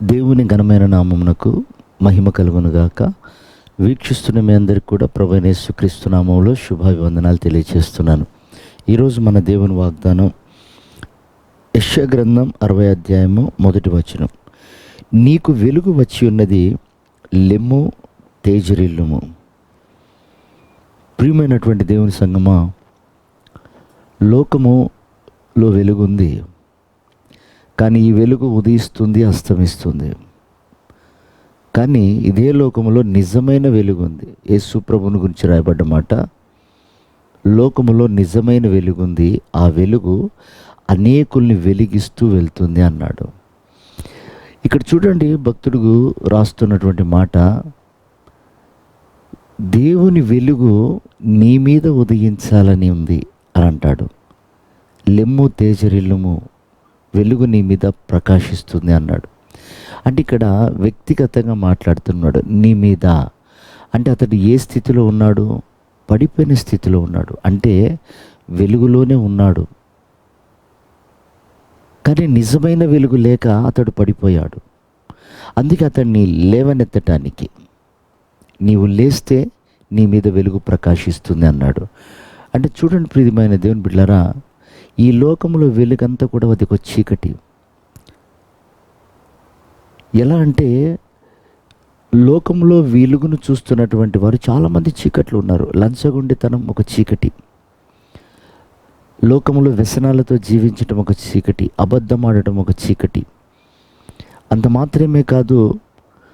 దేవుని ఘనమైన నామమునకు మహిమ కలుగునుగాక. వీక్షిస్తున్న మీ అందరికీ కూడా ప్రభువైన యేసుక్రీస్తు నామములో శుభాభివందనాలు తెలియజేస్తున్నాను. ఈరోజు మన దేవుని వాగ్దానం యెషయా గ్రంథం 60వ అధ్యాయము 1వ వచనం. నీకు వెలుగు వచ్చి ఉన్నది, లెమ్ము తేజరిల్లుము. ప్రియమైనటువంటి దేవుని సంగమా, లోకములో వెలుగు ఉంది, కానీ ఈ వెలుగు ఉదయిస్తుంది, అస్తమిస్తుంది. కానీ ఇదే లోకములో నిజమైన వెలుగు ఉంది. యేసు ప్రభువుని గురించి రాయబడ్డ మాట, లోకములో నిజమైన వెలుగు ఉంది, ఆ వెలుగు అనేకుల్ని వెలిగిస్తూ వెళ్తుంది అన్నాడు. ఇక్కడ చూడండి, భక్తుడు రాస్తున్నటువంటి మాట, దేవుని వెలుగు నీ మీద ఉదయించాలని ఉంది అని అంటాడు. లెమ్ము తేజరిల్లుము, వెలుగు నీ మీద ప్రకాశిస్తుంది అన్నాడు. అంటే ఇక్కడ వ్యక్తిగతంగా మాట్లాడుతున్నాడు. నీ మీద అంటే అతడు ఏ స్థితిలో ఉన్నాడు? పడిపోయిన స్థితిలో ఉన్నాడు. అంటే వెలుగులోనే ఉన్నాడు, కానీ నిజమైన వెలుగు లేక అతడు పడిపోయాడు. అందుకే అతన్ని లేవనెత్తటానికి, నీవు లేస్తే నీ మీద వెలుగు ప్రకాశిస్తుంది అన్నాడు. అంటే చూడండి ప్రియమైన దేవుని బిడ్డలారా, ఈ లోకంలో వెలుగంతా కూడా అది ఒక చీకటి. ఎలా అంటే లోకంలో వెలుగును చూస్తున్నటువంటి వారు చాలామంది చీకట్లు ఉన్నారు. లంచగొండితనం ఒక చీకటి, లోకంలో వ్యసనాలతో జీవించడం ఒక చీకటి, అబద్ధం ఆడటం ఒక చీకటి. అంత మాత్రమే కాదు,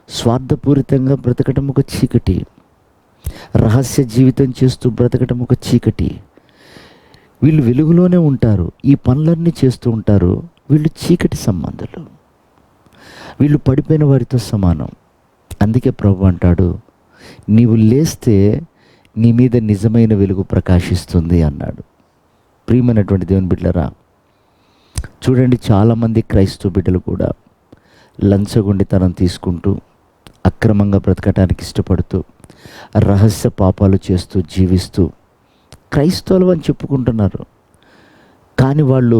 స్వార్థపూరితంగా బ్రతకటం ఒక చీకటి, రహస్య జీవితం చేస్తూ బ్రతకటం ఒక చీకటి. వీళ్ళు వెలుగులోనే ఉంటారు, ఈ పనులన్నీ చేస్తూ ఉంటారు. వీళ్ళు చీకటి సంబంధాలు, వీళ్ళు పడిపోయిన వారితో సమానం. అందుకే ప్రభు అంటాడు, నీవు లేస్తే నీ మీద నిజమైన వెలుగు ప్రకాశిస్తుంది అన్నాడు. ప్రియమైనటువంటి దేవుని బిడ్డలారా, చూడండి, చాలామంది క్రైస్తవ బిడ్డలు కూడా లంచగొండితనం తీసుకుంటూ, అక్రమంగా బ్రతకటానికి ఇష్టపడుతూ, రహస్య పాపాలు చేస్తూ జీవిస్తూ క్రైస్తవులు అని చెప్పుకుంటున్నారు. కానీ వాళ్ళు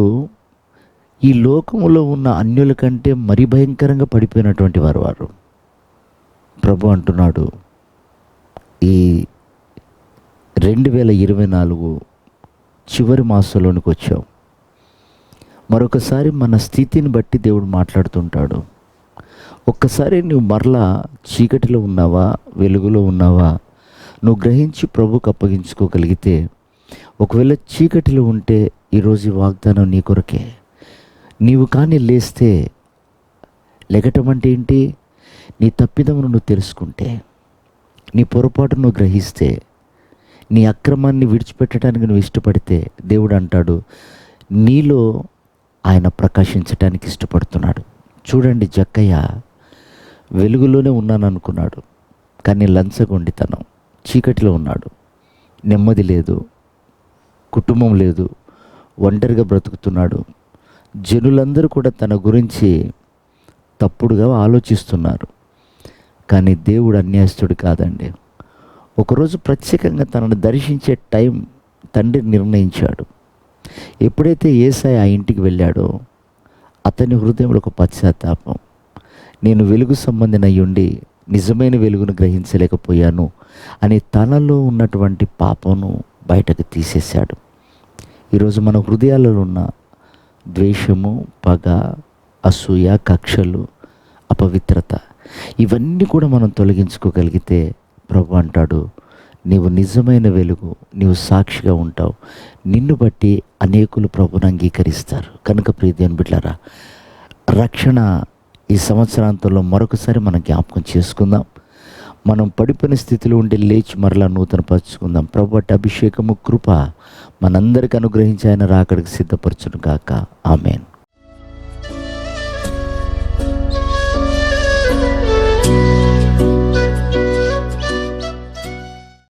ఈ లోకములో ఉన్న అన్యుల కంటే మరీ భయంకరంగా పడిపోయినటువంటి వారు. ప్రభు అంటున్నాడు, ఈ 2024 చివరి మాసంలోనికి వచ్చాం. మరొకసారి మన స్థితిని బట్టి దేవుడు మాట్లాడుతుంటాడు. ఒక్కసారి నువ్వు మరలా చీకటిలో ఉన్నావా, వెలుగులో ఉన్నావా, నువ్వు గ్రహించి ప్రభుకు అప్పగించుకోగలిగితే, ఒకవేళ చీకటిలో ఉంటే ఈరోజు ఈ వాగ్దానం నీ కొరకే. నీవు కానీ లేస్తే, లెగటం అంటే ఏంటి? నీ తప్పిదమును నువ్వు తెలుసుకుంటే, నీ పొరపాటు నువ్వు గ్రహిస్తే, నీ అక్రమాన్ని విడిచిపెట్టడానికి నువ్వు ఇష్టపడితే, దేవుడు అంటాడు నీలో ఆయన ప్రకాశించటానికి ఇష్టపడుతున్నాడు. చూడండి, జక్కయ్య వెలుగులోనే ఉన్నాను అనుకున్నాడు, కానీ లంచగొండితనం, చీకటిలో ఉన్నాడు. నెమ్మది లేదు, కుటుంబం లేదు, ఒంటరిగా బ్రతుకుతున్నాడు. జనులందరూ కూడా తన గురించి తప్పుడుగా ఆలోచిస్తున్నారు. కానీ దేవుడు అన్యాయస్తుడు కాదండి. ఒకరోజు ప్రత్యేకంగా తనను దర్శించే టైం తండ్రి నిర్ణయించాడు. ఎప్పుడైతే యేసయ్య ఆ ఇంటికి వెళ్ళాడో, అతని హృదయంలో ఒక పశ్చాత్తాపం, నేను వెలుగు సంబంధిన అయ్యుండి నిజమైన వెలుగును గ్రహించలేకపోయాను అని తనలో ఉన్నటువంటి పాపను బయటకు తీసేశాడు. ఈరోజు మన హృదయాలలో ఉన్న ద్వేషము, పగ, అసూయ, కక్షలు, అపవిత్రత, ఇవన్నీ కూడా మనం తొలగించుకోగలిగితే ప్రభు అంటాడు, నీవు నిజమైన వెలుగు, నీవు సాక్షిగా ఉంటావు. నిన్ను బట్టి అనేకులు ప్రభుని అంగీకరిస్తారు. కనుక ప్రియ దేవుని బిడ్డలారా, రక్షణ ఈ సంవత్సరాంతంలో మరొకసారి మనం జ్ఞాపకం చేసుకుందాం. మనం పడిపోయిన స్థితిలో ఉండి లేచి మరలా నూతనపరుచుకుందాం. ప్రభు అట్టి అభిషేకము, కృప మనందరికీ అనుగ్రహించి ఆయన రాకడికి సిద్ధపరచును గాక. ఆమేన్.